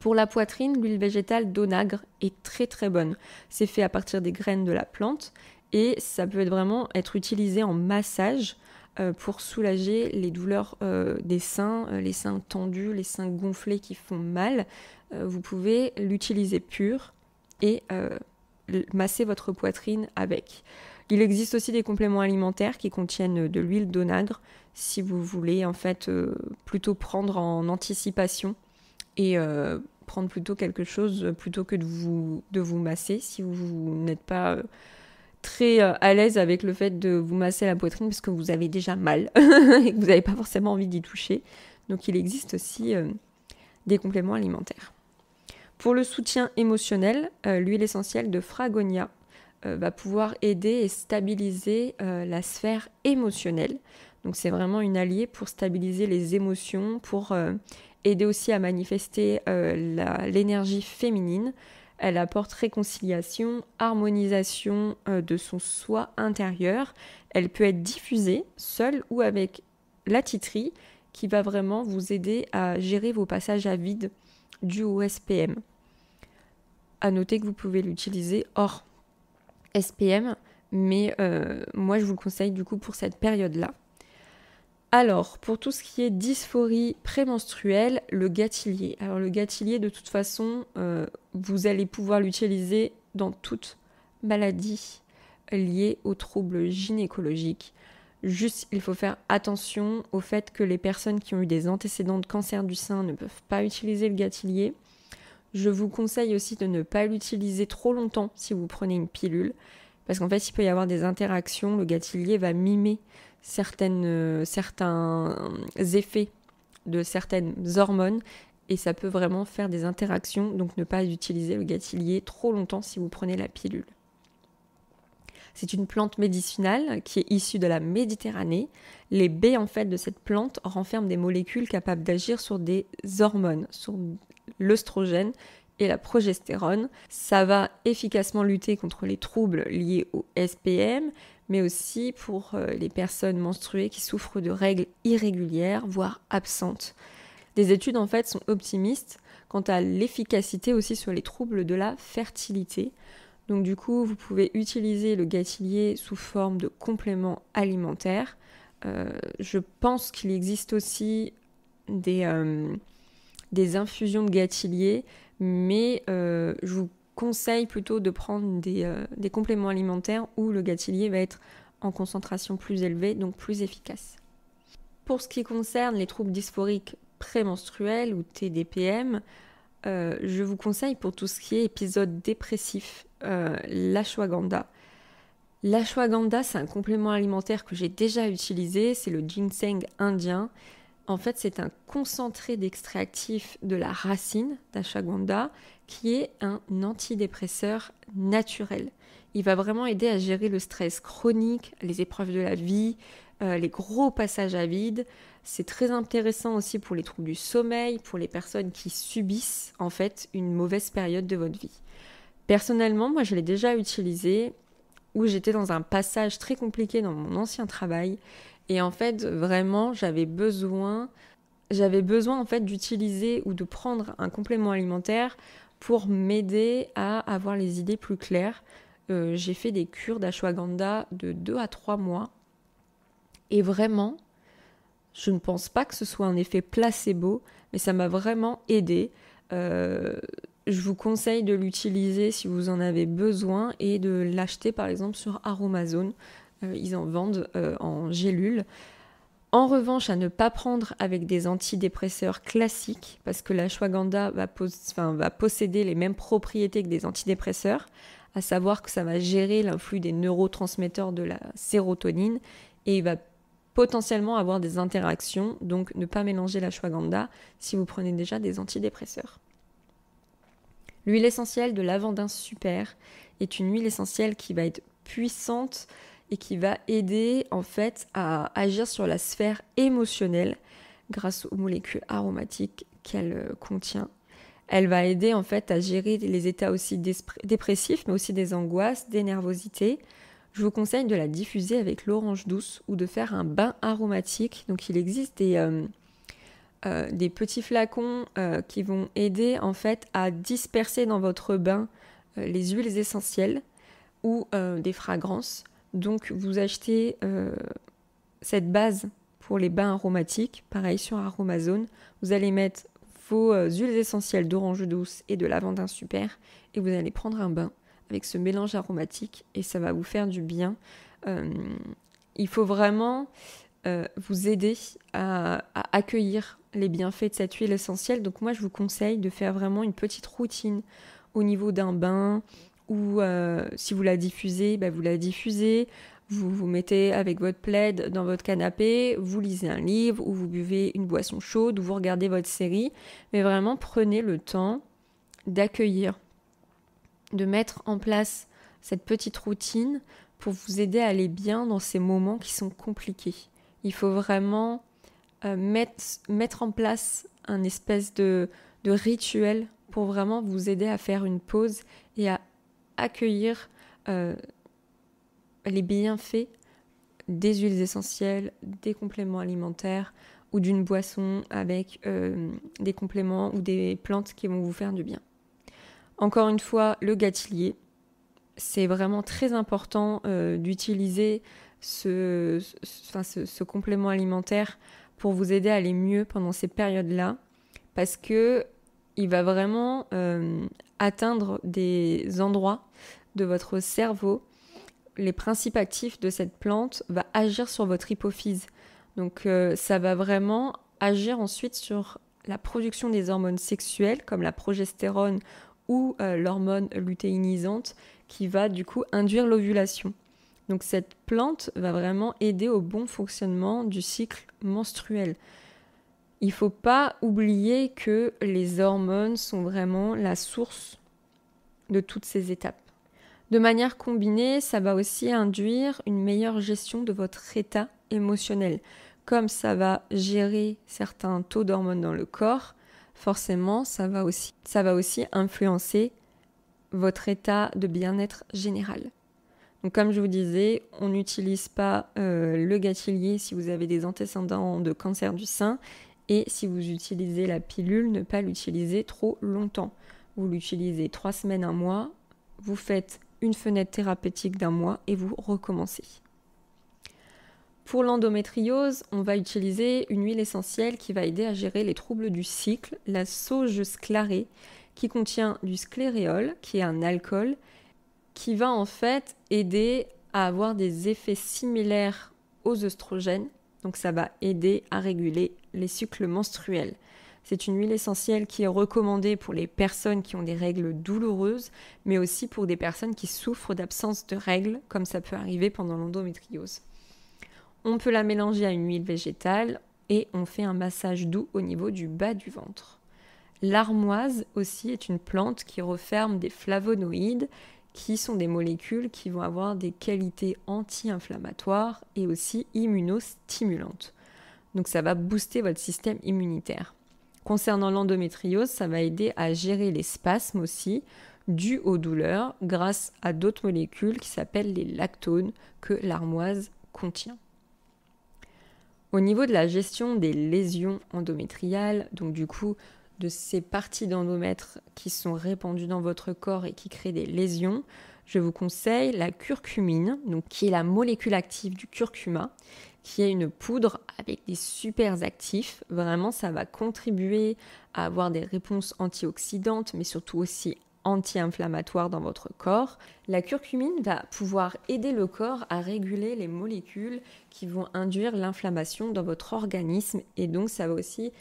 Pour la poitrine, l'huile végétale d'onagre est très très bonne. C'est fait à partir des graines de la plante et ça peut vraiment être utilisé en massage pour soulager les douleurs des seins, les seins tendus, les seins gonflés qui font mal. Vous pouvez l'utiliser pur et masser votre poitrine avec. Il existe aussi des compléments alimentaires qui contiennent de l'huile d'onagre si vous voulez en fait plutôt prendre en anticipation et prendre plutôt quelque chose plutôt que de vous masser si vous n'êtes pas très à l'aise avec le fait de vous masser la poitrine parce que vous avez déjà mal et que vous n'avez pas forcément envie d'y toucher. Donc il existe aussi des compléments alimentaires. Pour le soutien émotionnel, l'huile essentielle de Fragonia va pouvoir aider et stabiliser la sphère émotionnelle. Donc c'est vraiment une alliée pour stabiliser les émotions, pour aider aussi à manifester l'énergie féminine. Elle apporte réconciliation, harmonisation de son soi intérieur. Elle peut être diffusée seule ou avec la titri qui va vraiment vous aider à gérer vos passages à vide dus au SPM. À noter que vous pouvez l'utiliser hors SPM, mais moi je vous le conseille du coup pour cette période-là. Alors, pour tout ce qui est dysphorie prémenstruelle, le gâtillier. Alors le gâtillier, de toute façon, vous allez pouvoir l'utiliser dans toute maladie liée aux troubles gynécologiques. Juste, il faut faire attention au fait que les personnes qui ont eu des antécédents de cancer du sein ne peuvent pas utiliser le gâtillier. Je vous conseille aussi de ne pas l'utiliser trop longtemps si vous prenez une pilule, parce qu'en fait, il peut y avoir des interactions. Le gâtillier va mimer certains effets de certaines hormones et ça peut vraiment faire des interactions, donc ne pas utiliser le gâtillier trop longtemps si vous prenez la pilule. C'est une plante médicinale qui est issue de la Méditerranée. Les baies en fait de cette plante renferment des molécules capables d'agir sur des hormones, sur l'œstrogène et la progestérone. Ça va efficacement lutter contre les troubles liés au SPM, mais aussi pour les personnes menstruées qui souffrent de règles irrégulières, voire absentes. Des études en fait sont optimistes quant à l'efficacité aussi sur les troubles de la fertilité. Donc du coup, vous pouvez utiliser le gâtillier sous forme de complément alimentaire Je pense qu'il existe aussi des infusions de gâtillier, mais je vous conseille plutôt de prendre des compléments alimentaires où le gâtillier va être en concentration plus élevée, donc plus efficace. Pour ce qui concerne les troubles dysphoriques prémenstruels ou TDPM, je vous conseille pour tout ce qui est épisode dépressif, l'ashwagandha. L'ashwagandha, c'est un complément alimentaire que j'ai déjà utilisé, c'est le ginseng indien. En fait, c'est un concentré d'extrait actif de la racine d'ashwagandha qui est un antidépresseur naturel. Il va vraiment aider à gérer le stress chronique, les épreuves de la vie, les gros passages à vide. C'est très intéressant aussi pour les troubles du sommeil, pour les personnes qui subissent en fait une mauvaise période de votre vie. Personnellement, moi je l'ai déjà utilisé où j'étais dans un passage très compliqué dans mon ancien travail et en fait vraiment j'avais besoin en fait d'utiliser ou de prendre un complément alimentaire pour m'aider à avoir les idées plus claires. J'ai fait des cures d'ashwagandha de 2 à 3 mois et vraiment, je ne pense pas que ce soit un effet placebo, mais ça m'a vraiment aidé. Je vous conseille de l'utiliser si vous en avez besoin et de l'acheter par exemple sur Aromazone. Ils en vendent en gélules. En revanche, à ne pas prendre avec des antidépresseurs classiques, parce que l'ashwagandha va posséder les mêmes propriétés que des antidépresseurs, à savoir que ça va gérer l'influx des neurotransmetteurs de la sérotonine et il va potentiellement avoir des interactions, donc ne pas mélanger l'ashwagandha si vous prenez déjà des antidépresseurs. L'huile essentielle de lavandin super est une huile essentielle qui va être puissante et qui va aider en fait à agir sur la sphère émotionnelle grâce aux molécules aromatiques qu'elle contient. Elle va aider en fait à gérer les états aussi dépressifs, mais aussi des angoisses, des nervosités. Je vous conseille de la diffuser avec l'orange douce ou de faire un bain aromatique. Donc il existe des petits flacons qui vont aider en fait à disperser dans votre bain les huiles essentielles ou des fragrances. Donc vous achetez cette base pour les bains aromatiques, pareil sur Aromazone. Vous allez mettre vos huiles essentielles d'orange douce et de lavandin super et vous allez prendre un bain avec ce mélange aromatique et ça va vous faire du bien. Il faut vraiment vous aider à accueillir les bienfaits de cette huile essentielle. Donc moi je vous conseille de faire vraiment une petite routine au niveau d'un bain ou si vous la diffusez, vous la diffusez, vous vous mettez avec votre plaid dans votre canapé, vous lisez un livre ou vous buvez une boisson chaude ou vous regardez votre série, mais vraiment prenez le temps d'accueillir, de mettre en place cette petite routine pour vous aider à aller bien dans ces moments qui sont compliqués. Il faut vraiment mettre en place un espèce de rituel pour vraiment vous aider à faire une pause et à accueillir les bienfaits des huiles essentielles, des compléments alimentaires ou d'une boisson avec des compléments ou des plantes qui vont vous faire du bien. Encore une fois, le gâtillier, c'est vraiment très important d'utiliser ce complément alimentaire pour vous aider à aller mieux pendant ces périodes-là parce que il va vraiment atteindre des endroits de votre cerveau. Les principes actifs de cette plante va agir sur votre hypophyse. Donc ça va vraiment agir ensuite sur la production des hormones sexuelles comme la progestérone ou l'hormone lutéinisante qui va du coup induire l'ovulation. Donc cette plante va vraiment aider au bon fonctionnement du cycle menstruel. Il ne faut pas oublier que les hormones sont vraiment la source de toutes ces étapes. De manière combinée, ça va aussi induire une meilleure gestion de votre état émotionnel. Comme ça va gérer certains taux d'hormones dans le corps, forcément, ça va aussi influencer votre état de bien-être général. Donc comme je vous disais, on n'utilise pas le gâtillier si vous avez des antécédents de cancer du sein et si vous utilisez la pilule, ne pas l'utiliser trop longtemps. Vous l'utilisez 3 semaines, 1 mois, vous faites une fenêtre thérapeutique d'1 mois et vous recommencez. Pour l'endométriose, on va utiliser une huile essentielle qui va aider à gérer les troubles du cycle, la sauge sclarée, qui contient du scléréol, qui est un alcool, qui va en fait aider à avoir des effets similaires aux œstrogènes. Donc ça va aider à réguler les cycles menstruels. C'est une huile essentielle qui est recommandée pour les personnes qui ont des règles douloureuses, mais aussi pour des personnes qui souffrent d'absence de règles, comme ça peut arriver pendant l'endométriose. On peut la mélanger à une huile végétale et on fait un massage doux au niveau du bas du ventre. L'armoise aussi est une plante qui referme des flavonoïdes qui sont des molécules qui vont avoir des qualités anti-inflammatoires et aussi immunostimulantes. Donc ça va booster votre système immunitaire. Concernant l'endométriose, ça va aider à gérer les spasmes aussi dus aux douleurs grâce à d'autres molécules qui s'appellent les lactones que l'armoise contient. Au niveau de la gestion des lésions endométriales, donc du coup de ces parties d'endomètre qui sont répandues dans votre corps et qui créent des lésions, je vous conseille la curcumine, donc qui est la molécule active du curcuma, qui est une poudre avec des super actifs. Vraiment, ça va contribuer à avoir des réponses antioxydantes, mais surtout aussi anti-inflammatoires dans votre corps. La curcumine va pouvoir aider le corps à réguler les molécules qui vont induire l'inflammation dans votre organisme et donc ça va aussi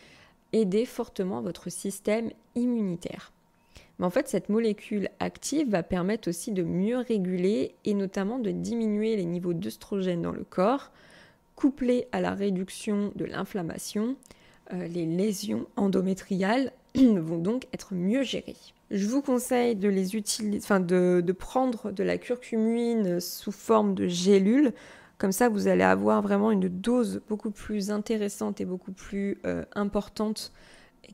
aider fortement votre système immunitaire. Mais en fait, cette molécule active va permettre aussi de mieux réguler et notamment de diminuer les niveaux d'œstrogènes dans le corps, couplé à la réduction de l'inflammation. Les lésions endométriales vont donc être mieux gérées. Je vous conseille de les utiliser, de prendre de la curcumine sous forme de gélule. Comme ça, vous allez avoir vraiment une dose beaucoup plus intéressante et beaucoup plus importante,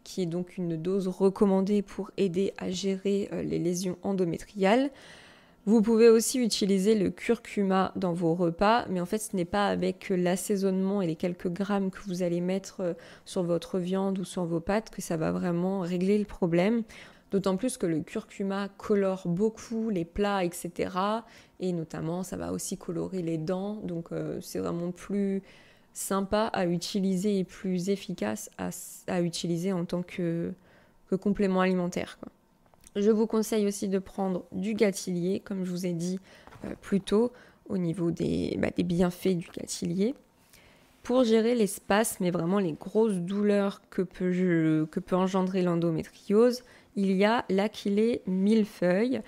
qui est donc une dose recommandée pour aider à gérer les lésions endométriales. Vous pouvez aussi utiliser le curcuma dans vos repas, mais en fait, ce n'est pas avec l'assaisonnement et les quelques grammes que vous allez mettre sur votre viande ou sur vos pâtes que ça va vraiment régler le problème. D'autant plus que le curcuma colore beaucoup les plats, etc. Et notamment, ça va aussi colorer les dents. Donc, c'est vraiment plus sympa à utiliser et plus efficace à utiliser en tant que complément alimentaire, quoi. Je vous conseille aussi de prendre du gâtillier, comme je vous ai dit plus tôt, au niveau des bienfaits du gâtillier. Pour gérer les spasmes et vraiment les grosses douleurs que peut engendrer l'endométriose, il y a l'achillée millefeuille,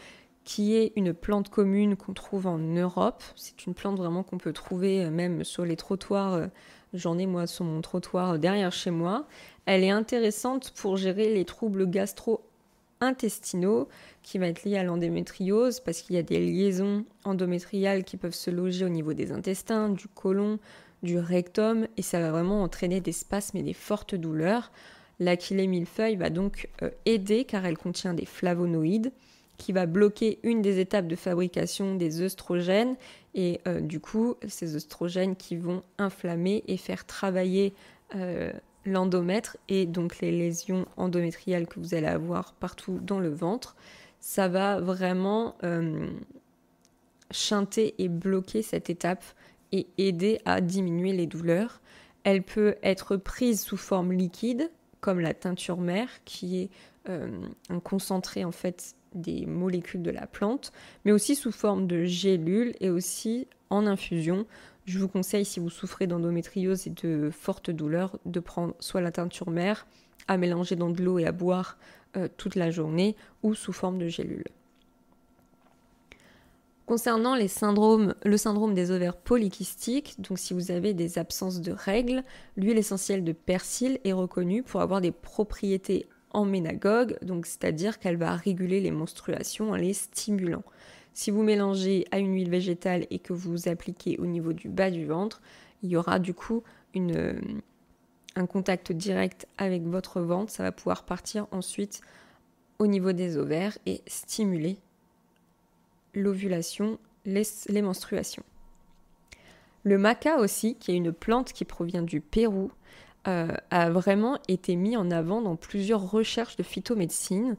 qui est une plante commune qu'on trouve en Europe. C'est une plante vraiment qu'on peut trouver même sur les trottoirs. J'en ai moi sur mon trottoir derrière chez moi. Elle est intéressante pour gérer les troubles gastro-intestinaux qui va être liés à l'endométriose parce qu'il y a des liaisons endométriales qui peuvent se loger au niveau des intestins, du côlon, du rectum et ça va vraiment entraîner des spasmes et des fortes douleurs. L'achillée millefeuille va donc aider car elle contient des flavonoïdes qui va bloquer une des étapes de fabrication des œstrogènes et du coup ces œstrogènes qui vont inflammer et faire travailler l'endomètre et donc les lésions endométriales que vous allez avoir partout dans le ventre. Ça va vraiment shunter et bloquer cette étape et aider à diminuer les douleurs. Elle peut être prise sous forme liquide comme la teinture mère qui est un concentré en fait des molécules de la plante, mais aussi sous forme de gélules et aussi en infusion. Je vous conseille, si vous souffrez d'endométriose et de fortes douleurs, de prendre soit la teinture mère à mélanger dans de l'eau et à boire toute la journée ou sous forme de gélules. Concernant le syndrome des ovaires polykystiques, donc si vous avez des absences de règles, l'huile essentielle de persil est reconnue pour avoir des propriétés emménagogues, donc c'est-à-dire qu'elle va réguler les menstruations en les stimulant. Si vous mélangez à une huile végétale et que vous appliquez au niveau du bas du ventre, il y aura du coup un contact direct avec votre ventre, ça va pouvoir partir ensuite au niveau des ovaires et stimuler l'ovulation, les menstruations. Le maca aussi, qui est une plante qui provient du Pérou, a vraiment été mis en avant dans plusieurs recherches de phytomédecine.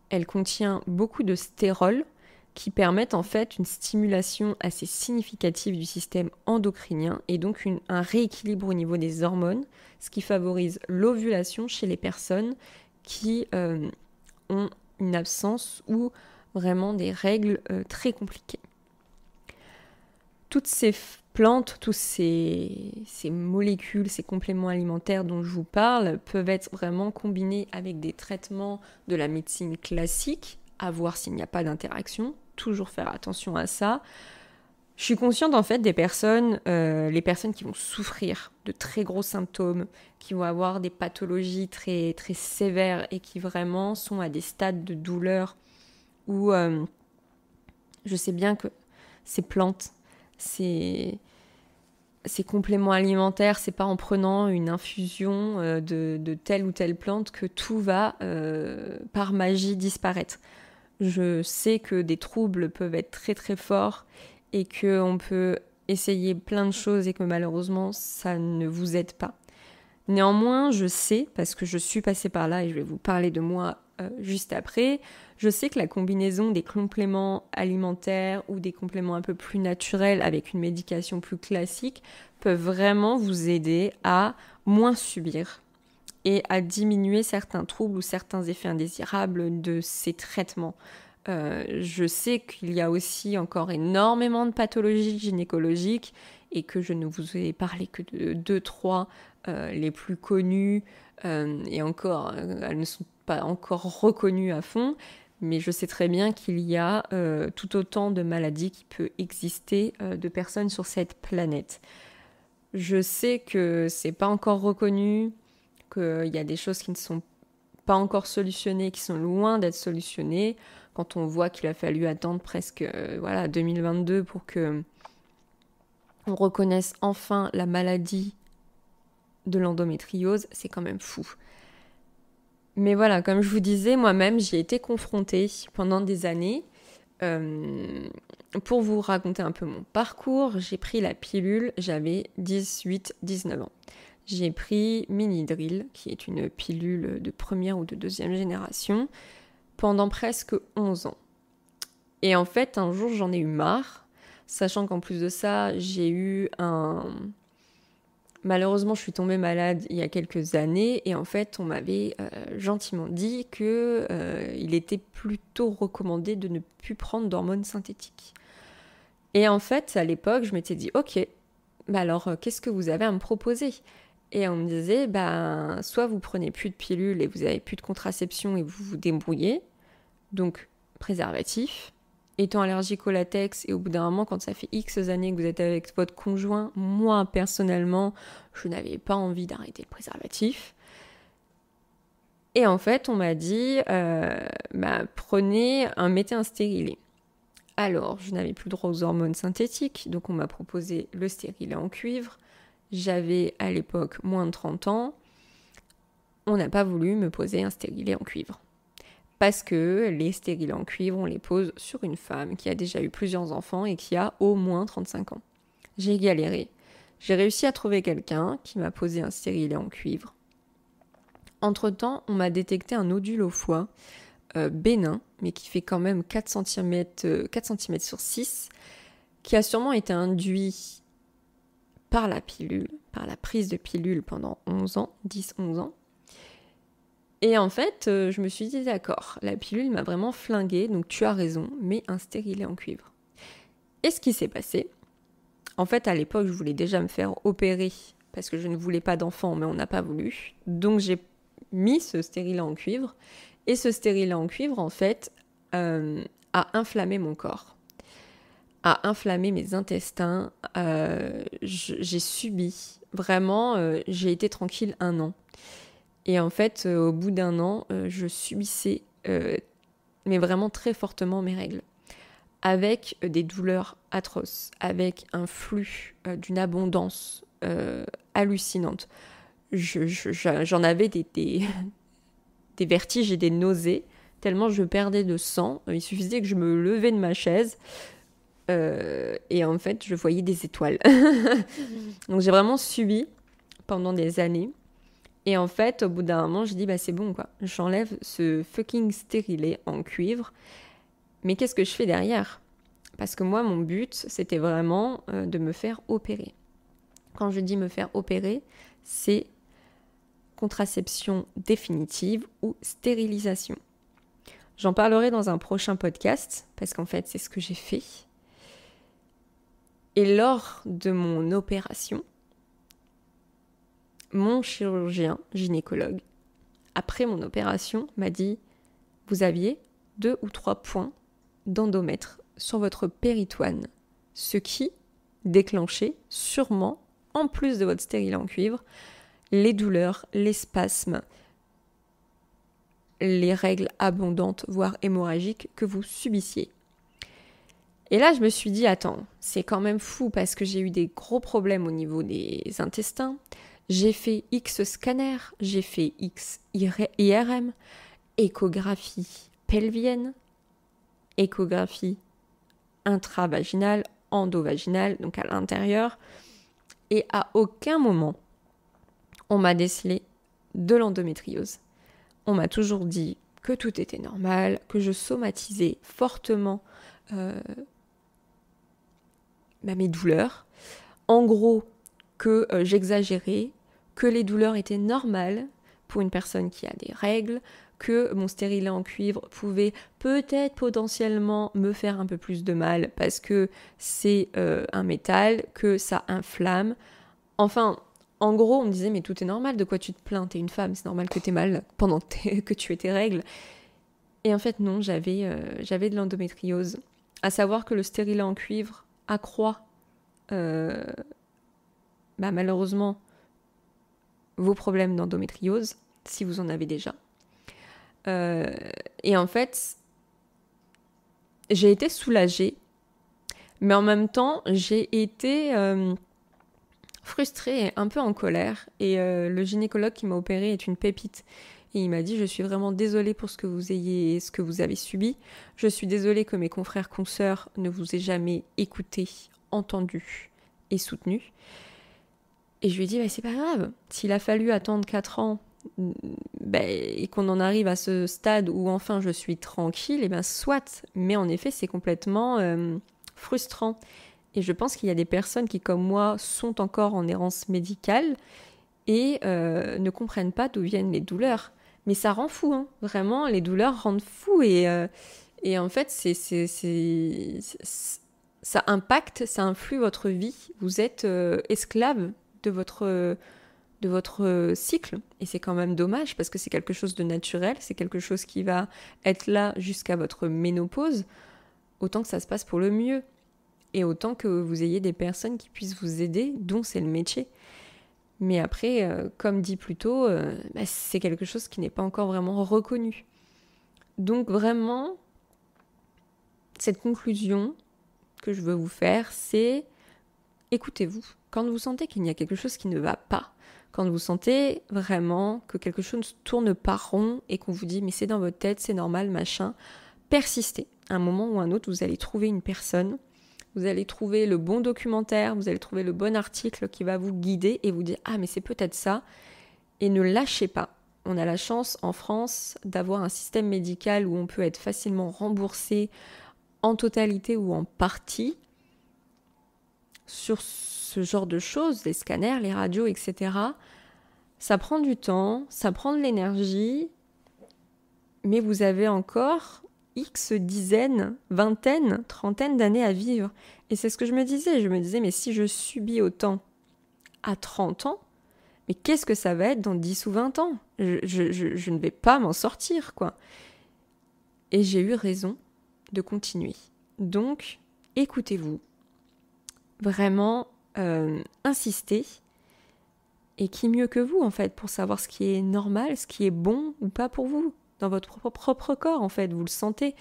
Elle contient beaucoup de stérol, qui permettent en fait une stimulation assez significative du système endocrinien et donc un rééquilibre au niveau des hormones, ce qui favorise l'ovulation chez les personnes qui ont une absence ou vraiment des règles très compliquées. Toutes ces plantes, tous ces molécules, ces compléments alimentaires dont je vous parle peuvent être vraiment combinés avec des traitements de la médecine classique, à voir s'il n'y a pas d'interaction, toujours faire attention à ça. Je suis consciente en fait des personnes, les personnes qui vont souffrir de très gros symptômes, qui vont avoir des pathologies très, très sévères et qui vraiment sont à des stades de douleur où je sais bien que ces plantes, ces compléments alimentaires, c'est pas en prenant une infusion de telle ou telle plante que tout va par magie disparaître. Je sais que des troubles peuvent être très très forts et qu'on peut essayer plein de choses et que malheureusement ça ne vous aide pas. Néanmoins, je sais, parce que je suis passée par là et je vais vous parler de moi juste après, je sais que la combinaison des compléments alimentaires ou des compléments un peu plus naturels avec une médication plus classique peuvent vraiment vous aider à moins subir et à diminuer certains troubles ou certains effets indésirables de ces traitements. Je sais qu'il y a aussi encore énormément de pathologies gynécologiques et que je ne vous ai parlé que de 2-3 les plus connues et encore, elles ne sont pas encore reconnues à fond, mais je sais très bien qu'il y a tout autant de maladies qui peuvent exister de personnes sur cette planète. Je sais que c'est pas encore reconnu, qu'il y a des choses qui ne sont pas encore solutionnées, qui sont loin d'être solutionnées. Quand on voit qu'il a fallu attendre presque 2022 pour que on reconnaisse enfin la maladie de l'endométriose, c'est quand même fou. Mais voilà, comme je vous disais, moi-même, j'y ai été confrontée pendant des années. Pour vous raconter un peu mon parcours, j'ai pris la pilule, j'avais 18-19 ans. J'ai pris Minidril, qui est une pilule de première ou de deuxième génération, pendant presque 11 ans. Et en fait, un jour, j'en ai eu marre, sachant qu'en plus de ça, malheureusement, je suis tombée malade il y a quelques années et en fait, on m'avait gentiment dit qu'il était plutôt recommandé de ne plus prendre d'hormones synthétiques. Et en fait, à l'époque, je m'étais dit, ok, alors qu'est-ce que vous avez à me proposer ? Et on me disait, soit vous prenez plus de pilules et vous avez plus de contraception et vous vous débrouillez, donc préservatif. Étant allergique au latex et au bout d'un moment, quand ça fait X années que vous êtes avec votre conjoint, moi personnellement, je n'avais pas envie d'arrêter le préservatif. Et en fait, on m'a dit, mettez un stérilet. Alors, je n'avais plus le droit aux hormones synthétiques, donc on m'a proposé le stérilet en cuivre. J'avais à l'époque moins de 30 ans. On n'a pas voulu me poser un stérilet en cuivre. Parce que les stérilets en cuivre, on les pose sur une femme qui a déjà eu plusieurs enfants et qui a au moins 35 ans. J'ai galéré. J'ai réussi à trouver quelqu'un qui m'a posé un stérilet en cuivre. Entre-temps, on m'a détecté un nodule au foie bénin, mais qui fait quand même 4 cm sur 6, qui a sûrement été induit par la pilule, par la prise de pilule pendant 10-11 ans. Et en fait, je me suis dit, d'accord, la pilule m'a vraiment flinguée, donc tu as raison, mais un stérilet en cuivre. Et ce qui s'est passé, en fait, à l'époque, je voulais déjà me faire opérer, parce que je ne voulais pas d'enfant, mais on n'a pas voulu. Donc j'ai mis ce stérilet en cuivre, et ce stérilet en cuivre, en fait, a inflammé mon corps, a inflammé mes intestins. J'ai subi, vraiment, j'ai été tranquille 1 an. Et en fait, au bout d'1 an, je subissais, mais vraiment très fortement mes règles. Avec des douleurs atroces, avec un flux d'une abondance hallucinante. J'en avais des vertiges et des nausées, tellement je perdais de sang. Il suffisait que je me levais de ma chaise et en fait, je voyais des étoiles. Donc j'ai vraiment subi pendant des années. Et en fait, au bout d'un moment, je dis, c'est bon, quoi. J'enlève ce fucking stérilet en cuivre. Mais qu'est-ce que je fais derrière ? Parce que moi, mon but, c'était vraiment de me faire opérer. Quand je dis me faire opérer, c'est contraception définitive ou stérilisation. J'en parlerai dans un prochain podcast, parce qu'en fait, c'est ce que j'ai fait. Et lors de mon opération, mon chirurgien, gynécologue, après mon opération, m'a dit « Vous aviez 2 ou 3 points d'endomètre sur votre péritoine, ce qui déclenchait sûrement, en plus de votre stérilet en cuivre, les douleurs, les spasmes, les règles abondantes, voire hémorragiques que vous subissiez. » Et là, je me suis dit, attends, c'est quand même fou parce que j'ai eu des gros problèmes au niveau des intestins. J'ai fait X scanners, j'ai fait X IRM, échographie pelvienne, échographie intravaginale, endovaginale, donc à l'intérieur. Et à aucun moment, on m'a décelé de l'endométriose. On m'a toujours dit que tout était normal, que je somatisais fortement mes douleurs. En gros, que j'exagérais, que les douleurs étaient normales pour une personne qui a des règles, que mon stérilet en cuivre pouvait peut-être potentiellement me faire un peu plus de mal parce que c'est un métal, que ça inflamme. Enfin, en gros, on me disait, mais tout est normal, de quoi tu te plains, t'es une femme, c'est normal que t'aies mal pendant que tu aies tes règles. Et en fait, non, j'avais de l'endométriose. À savoir que le stérilet en cuivre accroît malheureusement vos problèmes d'endométriose, si vous en avez déjà. Et en fait, j'ai été soulagée, mais en même temps, j'ai été frustrée et un peu en colère. Et le gynécologue qui m'a opérée est une pépite. Et il m'a dit, je suis vraiment désolée pour ce que vous avez subi. Je suis désolée que mes confrères, consoeurs ne vous aient jamais écouté, entendu et soutenu. Et je lui ai dit, c'est pas grave. S'il a fallu attendre 4 ans et qu'on en arrive à ce stade où enfin je suis tranquille, soit. Mais en effet, c'est complètement frustrant. Et je pense qu'il y a des personnes qui, comme moi, sont encore en errance médicale et ne comprennent pas d'où viennent les douleurs. Mais ça rend fou, hein. Vraiment, les douleurs rendent fou. Et en fait, ça impacte, ça influe votre vie. Vous êtes esclave de votre cycle. Et c'est quand même dommage parce que c'est quelque chose de naturel, c'est quelque chose qui va être là jusqu'à votre ménopause. Autant que ça se passe pour le mieux. Et autant que vous ayez des personnes qui puissent vous aider, dont c'est le métier. Mais après, comme dit plus tôt, c'est quelque chose qui n'est pas encore vraiment reconnu. Donc vraiment, cette conclusion que je veux vous faire, c'est écoutez-vous. Quand vous sentez qu'il y a quelque chose qui ne va pas, quand vous sentez vraiment que quelque chose ne tourne pas rond et qu'on vous dit mais c'est dans votre tête, c'est normal, machin, persistez. À un moment ou à un autre, vous allez trouver une personne, vous allez trouver le bon documentaire, vous allez trouver le bon article qui va vous guider et vous dire « Ah, mais c'est peut-être ça ». Et ne lâchez pas. On a la chance en France d'avoir un système médical où on peut être facilement remboursé en totalité ou en partie sur ce genre de choses, les scanners, les radios, etc. Ça prend du temps, ça prend de l'énergie, mais vous avez encore X dizaines, vingtaines, trentaines d'années à vivre. Et c'est ce que je me disais, mais si je subis autant à 30 ans, mais qu'est-ce que ça va être dans 10 ou 20 ans ? Je ne vais pas m'en sortir, quoi. Et j'ai eu raison de continuer. Donc, écoutez-vous. Vraiment, insistez. Et qui mieux que vous, en fait, pour savoir ce qui est normal, ce qui est bon ou pas pour vous, dans votre propre corps, en fait, vous le sentez.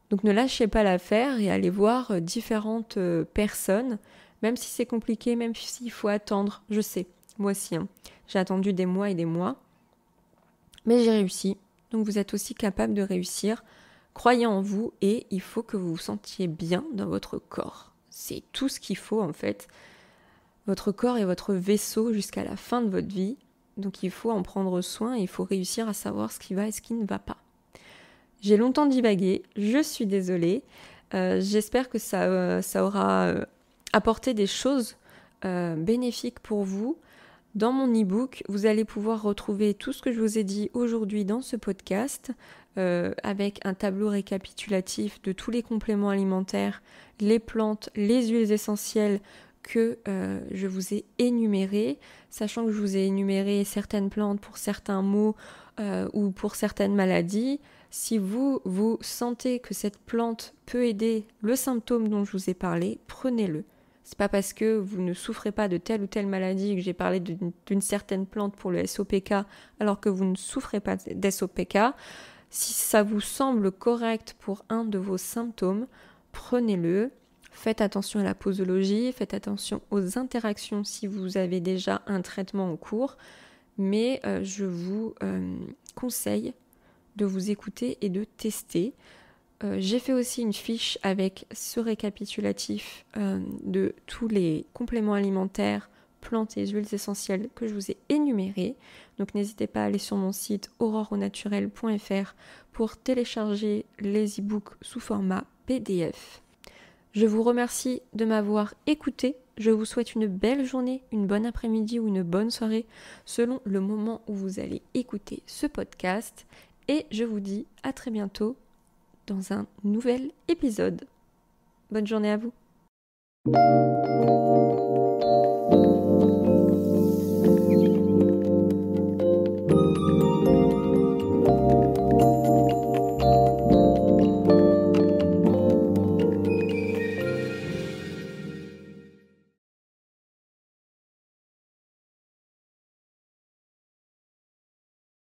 Donc ne lâchez pas l'affaire et allez voir différentes personnes, même si c'est compliqué, même s'il faut attendre. Je sais, moi aussi, hein. J'ai attendu des mois et des mois, mais j'ai réussi. Donc vous êtes aussi capable de réussir. Croyez en vous et il faut que vous vous sentiez bien dans votre corps. C'est tout ce qu'il faut, en fait. Votre corps est votre vaisseau jusqu'à la fin de votre vie. Donc il faut en prendre soin et il faut réussir à savoir ce qui va et ce qui ne va pas. J'ai longtemps divagué, je suis désolée. J'espère que ça aura apporté des choses bénéfiques pour vous. Dans mon e-book, vous allez pouvoir retrouver tout ce que je vous ai dit aujourd'hui dans ce podcast, avec un tableau récapitulatif de tous les compléments alimentaires, les plantes, les huiles essentielles que je vous ai énumérées, sachant que je vous ai énuméré certaines plantes pour certains maux ou pour certaines maladies. Si vous sentez que cette plante peut aider le symptôme dont je vous ai parlé, prenez-le. C'est pas parce que vous ne souffrez pas de telle ou telle maladie que j'ai parlé d'une certaine plante pour le SOPK alors que vous ne souffrez pas d'SOPK. Si ça vous semble correct pour un de vos symptômes, prenez-le. Faites attention à la posologie, faites attention aux interactions si vous avez déjà un traitement en cours, mais je vous conseille de vous écouter et de tester. J'ai fait aussi une fiche avec ce récapitulatif de tous les compléments alimentaires, plantes et huiles essentielles que je vous ai énumérés. Donc n'hésitez pas à aller sur mon site auroreaunaturel.fr pour télécharger les e-books sous format PDF. Je vous remercie de m'avoir écouté. Je vous souhaite une belle journée, une bonne après-midi ou une bonne soirée selon le moment où vous allez écouter ce podcast. Et je vous dis à très bientôt dans un nouvel épisode. Bonne journée à vous.